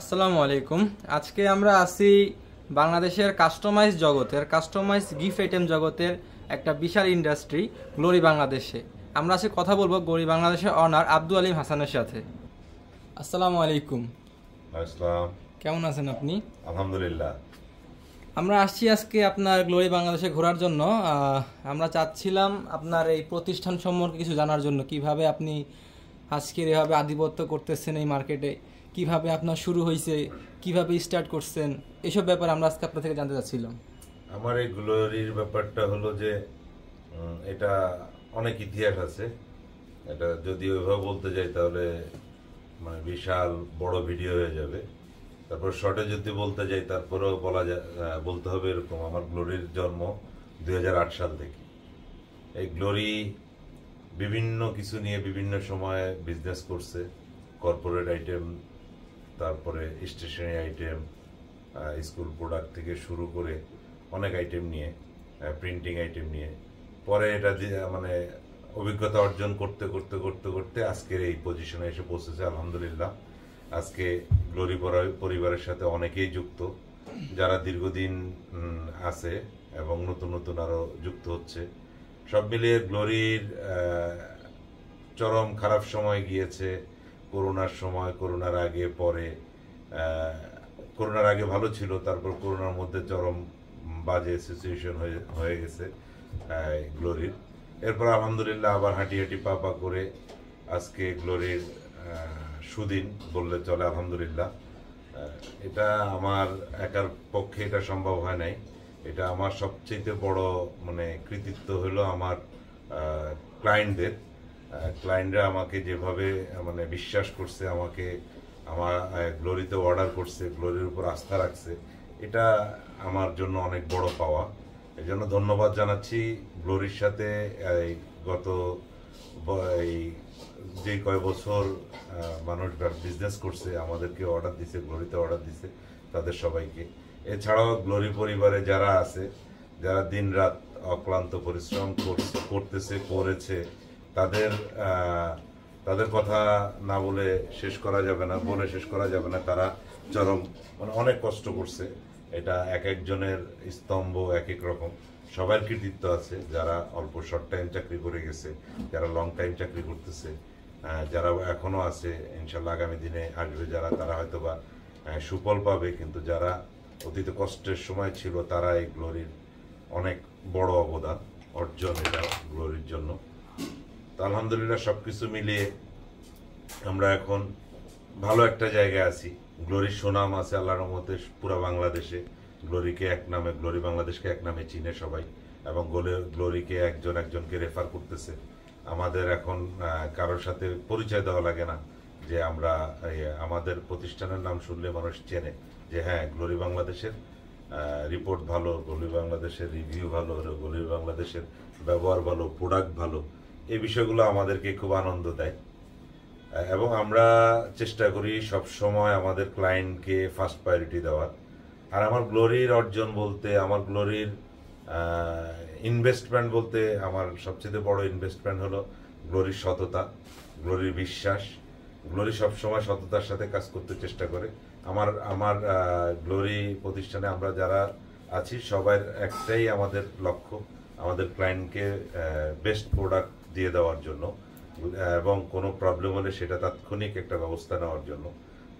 আসসালামু আলাইকুম। আজকে আমরা আছি বাংলাদেশের কাস্টমাইজ গিফট আইটেম জগতের একটা বিশাল ইন্ডাস্ট্রি গ্লোরি বাংলাদেশে। আমরা আজকে কথা বলবো গ্লোরি বাংলাদেশের অনার আব্দুল আলিম হাসানের সাথে। আসসালামু আলাইকুম। আসসালাম। কেমন আছেন আপনি? আলহামদুলিল্লাহ। আমরা আসছি আজকে আপনার গ্লোরি বাংলাদেশে ঘোরার জন্য। আমরা চাচ্ছিলাম আপনার এই প্রতিষ্ঠান সম্পর্কে কিছু জানার জন্য, কিভাবে আপনি আজকের এভাবে আধিপত্য করতেছেন এই মার্কেটে, কিভাবে আপনার শুরু হয়েছে, কিভাবে স্টার্ট করছেন, এসব ব্যাপারে আমরা আজকে আপনার থেকে জানতে চাচ্ছিলাম। আমার এই গ্লোরির ব্যাপারটা হলো যে এটা অনেক ইতিহাস আছে। এটা যদি ওইভাবে বলতে যাই তাহলে মানে বিশাল বড় ভিডিও হয়ে যাবে। তারপর শর্টে যদি বলতে যাই তারপরেও বলতে হবে এরকম। আমার গ্লোরির জন্ম 2008 সাল থেকে। এই গ্লোরি বিভিন্ন কিছু নিয়ে বিভিন্ন সময়ে বিজনেস করছে। কর্পোরেট আইটেম, তারপরে স্টেশনারি আইটেম, স্কুল প্রোডাক্ট থেকে শুরু করে অনেক আইটেম নিয়ে, প্রিন্টিং আইটেম নিয়ে পরে এটা মানে অভিজ্ঞতা অর্জন করতে করতে করতে করতে আজকের এই পজিশনে এসে পৌঁছেছে আলহামদুলিল্লাহ। আজকে গ্লোরি পরিবারের সাথে অনেকেই যুক্ত, যারা দীর্ঘদিন আছে এবং নতুন নতুন আরো যুক্ত হচ্ছে। সব মিলিয়ে গ্লোরির চরম খারাপ সময় গিয়েছে। করোনার সময়, করোনার আগে পরে, করোনার আগে ভালো ছিল, তারপর করোনার মধ্যে চরম বাজে সিচুয়েশন হয়ে গেছে গ্লোরির। এরপর আলহামদুলিল্লাহ আবার হাঁটি হাঁটি পা পা করে আজকে গ্লোরির সুদিন বললে চলে আলহামদুলিল্লাহ। এটা আমার একার পক্ষে এটা সম্ভব হয় নাই। এটা আমার সবচেয়ে বড় মানে কৃতিত্ব হলো আমার ক্লায়েন্টদের। ক্লায়েন্টরা আমাকে যেভাবে মানে বিশ্বাস করছে, আমাকে আমার গ্লোরিতে অর্ডার করছে, গ্লোরির উপর আস্থা রাখছে, এটা আমার জন্য অনেক বড় পাওয়া। এই জন্য ধন্যবাদ জানাচ্ছি গ্লোরির সাথে। গত এই যে কয় বছর মানুষ বিজনেস করছে, আমাদেরকে অর্ডার দিছে, গ্লোরিতে অর্ডার দিছে, তাদের সবাইকে। এছাড়াও গ্লোরি পরিবারে যারা আছে, যারা দিন রাত অক্লান্ত পরিশ্রম করেছে, তাদের কথা না বলে শেষ করা যাবে না, তারা চরম মানে অনেক কষ্ট করছে। এটা এক একজনের স্তম্ভ এক এক রকম, সবার কৃতিত্ব আছে। যারা অল্প শর্ট টাইম চাকরি করে গেছে, যারা লং টাইম চাকরি করতেছে, যারা এখনো আছে, ইনশাল্লাহ আগামী দিনে আসবে যারা, তারা হয়তো বা সুফল পাবে। কিন্তু যারা অতীতে কষ্টের সময় ছিল, তারা এই গ্লোরির অনেক বড় অবদান অর্জন এটা গ্লোরির জন্য। তো আলহামদুলিল্লাহ সবকিছু মিলিয়ে আমরা এখন ভালো একটা জায়গায় আছি। গ্লোরির সুনাম আছে আল্লাহর রহমতে পুরো বাংলাদেশে। গ্লোরি বাংলাদেশকে এক নামে চিনে সবাই, এবং গ্লোরিকে একজনকে রেফার করতেছে। আমাদের এখন কারোর সাথে পরিচয় দেওয়া লাগে না যে আমরা আমাদের প্রতিষ্ঠানের নাম শুনলে মানুষ চেনে যে হ্যাঁ, গ্লোরি বাংলাদেশের রিপোর্ট ভালো, গ্লোরি বাংলাদেশের রিভিউ ভালো, গ্লোরি বাংলাদেশের ব্যবহার ভালো, প্রোডাক্ট ভালো। এই বিষয়গুলো আমাদেরকে খুব আনন্দ দেয়, এবং আমরা চেষ্টা করি সব সময় আমাদের ক্লায়েন্টকে ফার্স্ট প্রায়োরিটি দেওয়ার। আর আমার গ্লোরির অর্জন বলতে, আমার গ্লোরির ইনভেস্টমেন্ট বলতে, আমার সবচেয়ে বড় ইনভেস্টমেন্ট হলো গ্লোরির সততা, গ্লোরির বিশ্বাস। গ্লোরি সবসময় সততার সাথে কাজ করতে চেষ্টা করে। আমার গ্লোরি প্রতিষ্ঠানে আমরা যারা আছি সবার একটাই আমাদের লক্ষ্য, আমাদের ক্লায়েন্টকে বেস্ট প্রোডাক্ট দিয়ে দেওয়ার জন্য, এবং কোনো প্রবলেম হলে সেটা তাৎক্ষণিক একটা ব্যবস্থা নেওয়ার জন্য।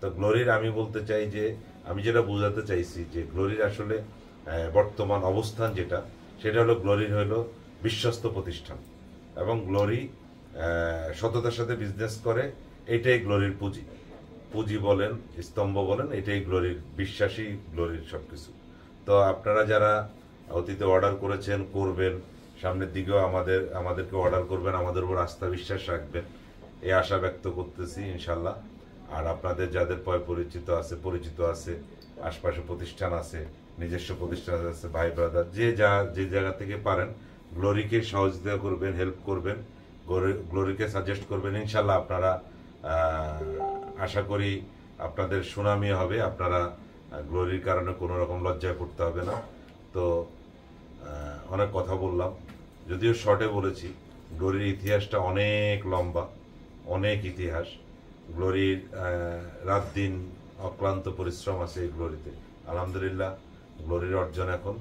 তো গ্লোরির আমি বলতে চাই যে, আমি যেটা বোঝাতে চাইছি যে গ্লোরির আসলে বর্তমান অবস্থান সেটা হলো, গ্লোরির হলো বিশ্বস্ত প্রতিষ্ঠান, এবং গ্লোরি সততার সাথে বিজনেস করে। এটাই গ্লোরির পুঁজি বলেন, স্তম্ভ বলেন, এটাই গ্লোরির, বিশ্বাসী গ্লোরির সবকিছু। তো আপনারা যারা অতীতে অর্ডার করেছেন, করবেন, সামনের দিকেও আমাদেরকে অর্ডার করবেন, আমাদের উপর আস্থা বিশ্বাস রাখবেন, এই আশা ব্যক্ত করতেছি ইনশাল্লাহ। আর আপনাদের যাদের পরিচিত আছে, আশপাশে প্রতিষ্ঠান আছে, নিজস্ব প্রতিষ্ঠান আছে, ভাই ব্রাদার যে জায়গা থেকে পারেন, গ্লোরিকে সহযোগিতা করবেন, হেল্প করবেন, গ্লোরিকে সাজেস্ট করবেন। ইনশাল্লাহ আপনারা আশা করি আপনাদের সুনামই হবে। আপনারা গ্লোরির কারণে কোনো রকম লজ্জায় পড়তে হবে না। তো অনেক কথা বললাম, যদিও শর্টে বলেছি। গ্লোরির ইতিহাসটা অনেক লম্বা, অনেক ইতিহাস। গ্লোরির রাত দিন অক্লান্ত পরিশ্রম আছে এই গ্লোরিতে। আলহামদুলিল্লাহ, গ্লোরির অর্জন এখন